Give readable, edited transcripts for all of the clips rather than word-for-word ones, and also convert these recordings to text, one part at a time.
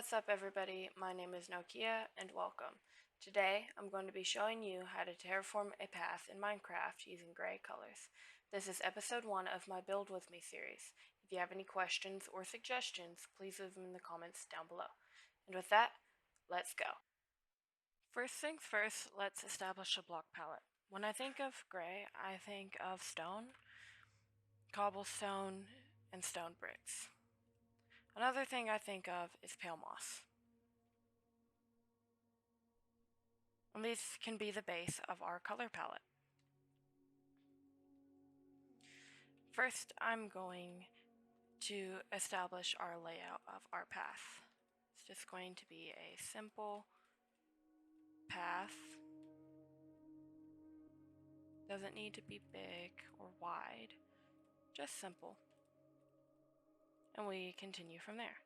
What's up everybody, my name is Nokia and welcome. Today I'm going to be showing you how to terraform a path in Minecraft using gray colors. This is episode 1 of my Build With Me series. If you have any questions or suggestions, please leave them in the comments down below. And with that, let's go. First things first, let's establish a block palette. When I think of gray, I think of stone, cobblestone, and stone bricks. Another thing I think of is pale moss. And these can be the base of our color palette. First, I'm going to establish our layout of our path. It's just going to be a simple path. Doesn't need to be big or wide, just simple. And we continue from there.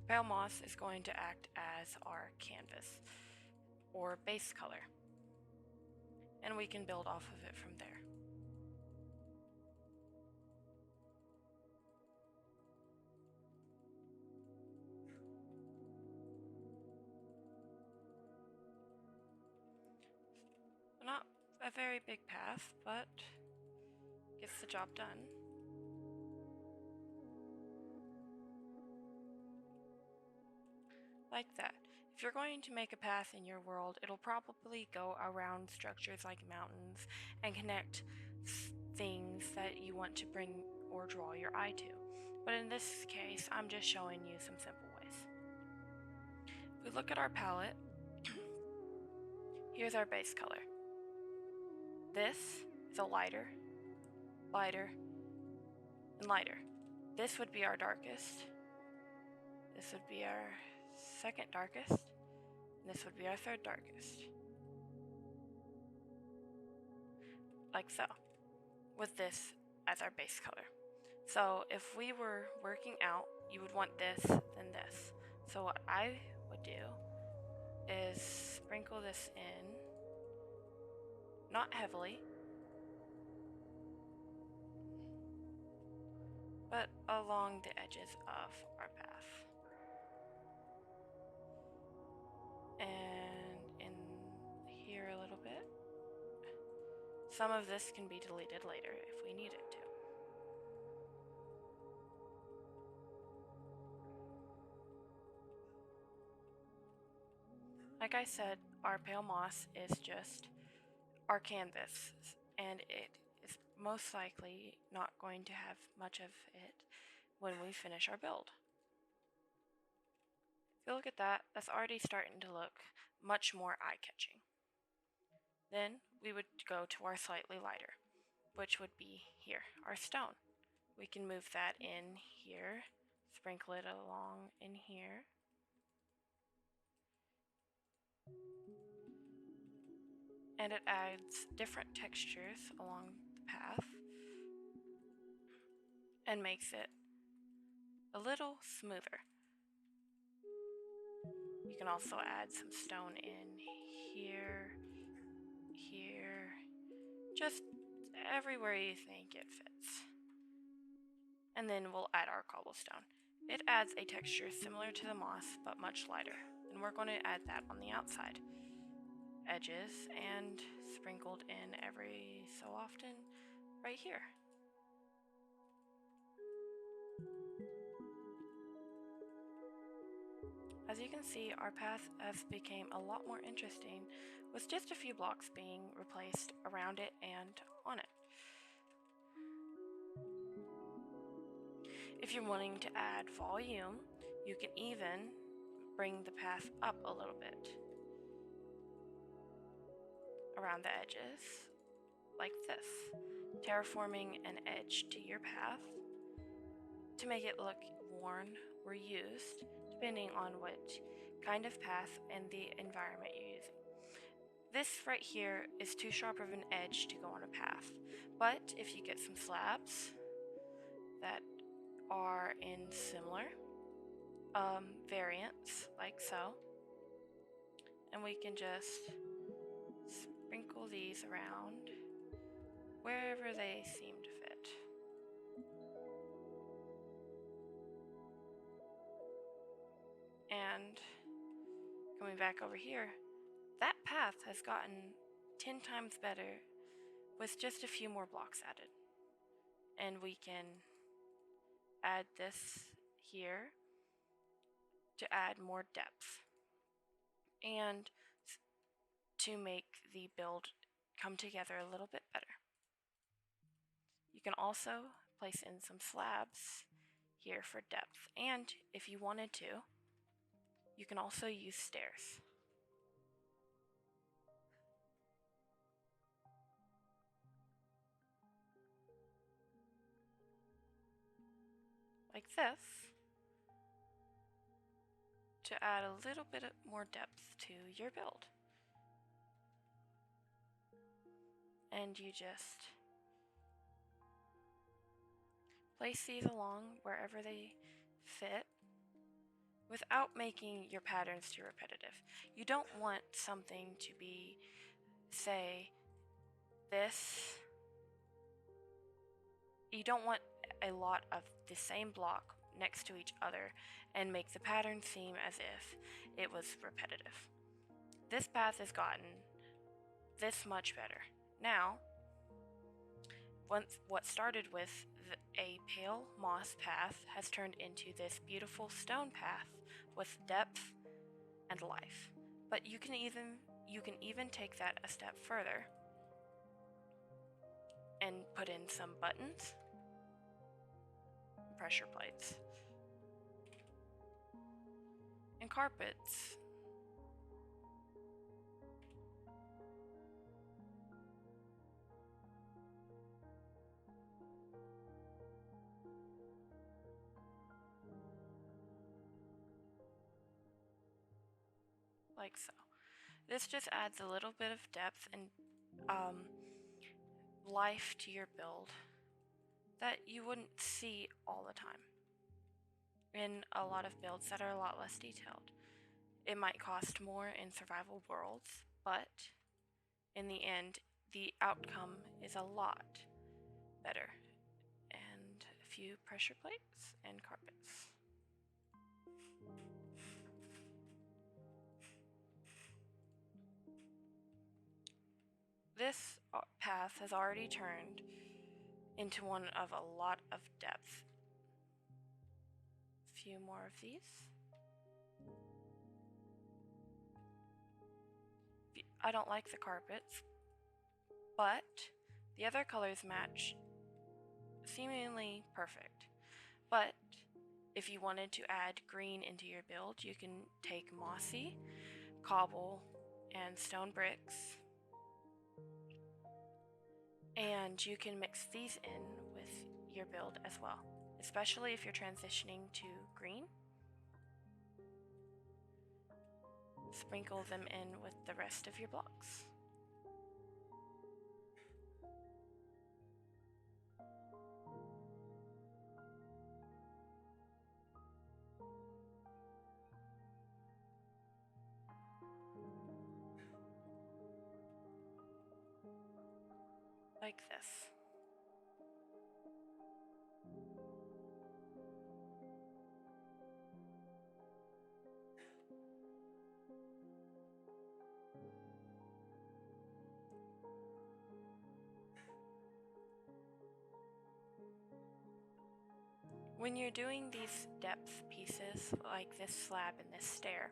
Pale moss is going to act as our canvas or base color, and we can build off of it from there. Not a very big path, but gets the job done. Like that. If you're going to make a path in your world, it'll probably go around structures like mountains and connect things that you want to bring or draw your eye to. But in this case, I'm just showing you some simple ways. If we look at our palette, here's our base color. This is a lighter, lighter, and lighter. This would be our darkest. This would be our second darkest, and this would be our third darkest. Like so, with this as our base color. So if we were working out, you would want this, then this. So what I would do is sprinkle this in, not heavily, but along the edges of our path. And in here a little bit. Some of this can be deleted later if we need it to. Like I said, our pale moss is just our canvas, and it is most likely not going to have much of it when we finish our build. If you look at that, that's already starting to look much more eye-catching. Then we would go to our slightly lighter, which would be here, our stone. We can move that in here, sprinkle it along in here. And it adds different textures along the path and makes it a little smoother. You can also add some stone in here, here, just everywhere you think it fits. And then we'll add our cobblestone. It adds a texture similar to the moss, but much lighter. And we're going to add that on the outside edges and sprinkled in every so often right here. As you can see, our path has become a lot more interesting with just a few blocks being replaced around it and on it. If you're wanting to add volume, you can even bring the path up a little bit around the edges, like this, terraforming an edge to your path to make it look worn or used, depending on what kind of path and the environment you're using. This right here is too sharp of an edge to go on a path, but if you get some slabs that are in similar variants, like so, and we can just sprinkle these around wherever they seem to fit. And coming back over here, that path has gotten 10 times better with just a few more blocks added. And we can add this here to add more depth and to make the build come together a little bit better. You can also place in some slabs here for depth, and if you wanted to, you can also use stairs. Like this, to add a little bit more depth to your build. And you just place these along wherever they fit without making your patterns too repetitive. You don't want something to be, say, this. You don't want a lot of the same block next to each other and make the pattern seem as if it was repetitive. This path has gotten this much better. Now, what started with a pale moss path has turned into this beautiful stone path with depth and life. But you can even take that a step further and put in some buttons, pressure plates, and carpets. Like so. This just adds a little bit of depth and life to your build that you wouldn't see all the time in a lot of builds that are a lot less detailed. It might cost more in survival worlds, but in the end, the outcome is a lot better. And a few pressure plates and carpets. This path has already turned into one of a lot of depth. A few more of these. I don't like the carpets, but the other colors match seemingly perfect. But if you wanted to add green into your build, you can take mossy, cobble, and stone bricks, and you can mix these in with your build as well, especially if you're transitioning to green. Sprinkle them in with the rest of your blocks. Like this. When you're doing these depth pieces, like this slab and this stair,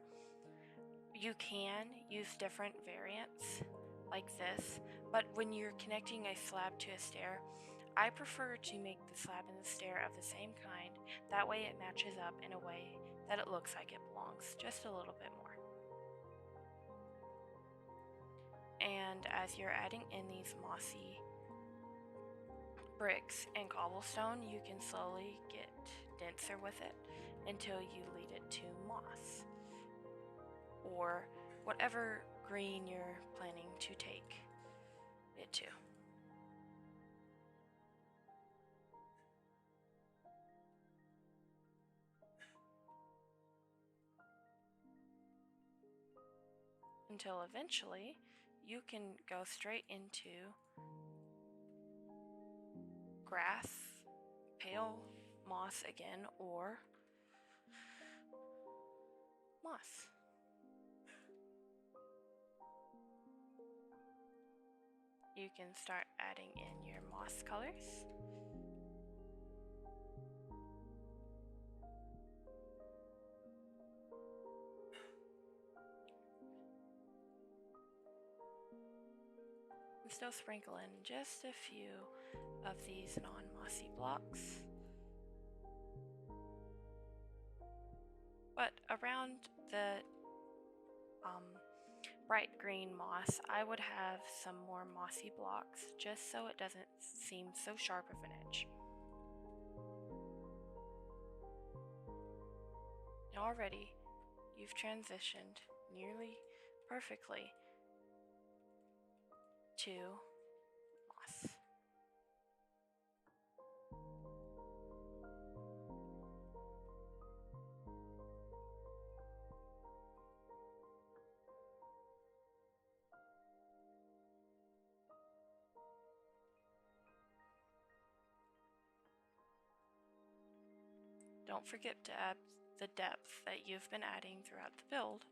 you can use different variants like this, but when you're connecting a slab to a stair, I prefer to make the slab and the stair of the same kind. That way it matches up in a way that it looks like it belongs, just a little bit more. And as you're adding in these mossy bricks and cobblestone, you can slowly get denser with it until you lead it to moss or whatever green you're planning to take it to. Until eventually you can go straight into grass, pale moss again, or moss. You can start adding in your moss colors. And still sprinkle in just a few of these non-mossy blocks. But around the bright green moss, I would have some more mossy blocks just so it doesn't seem so sharp of an edge. And already you've transitioned nearly perfectly to moss. Don't forget to add the depth that you've been adding throughout the build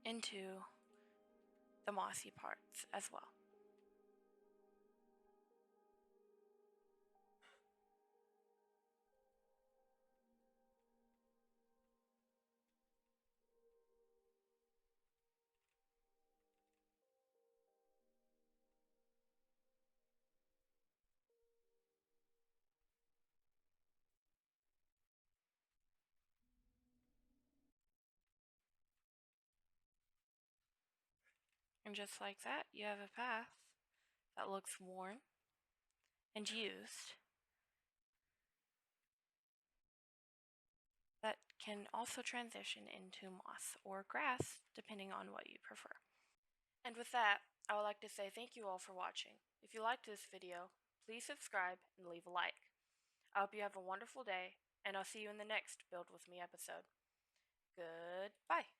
into the mossy parts as well. And just like that, you have a path that looks worn and used that can also transition into moss or grass depending on what you prefer. And with that, I would like to say thank you all for watching. If you liked this video, please subscribe and leave a like. I hope you have a wonderful day, and I'll see you in the next Build With Me episode. Goodbye.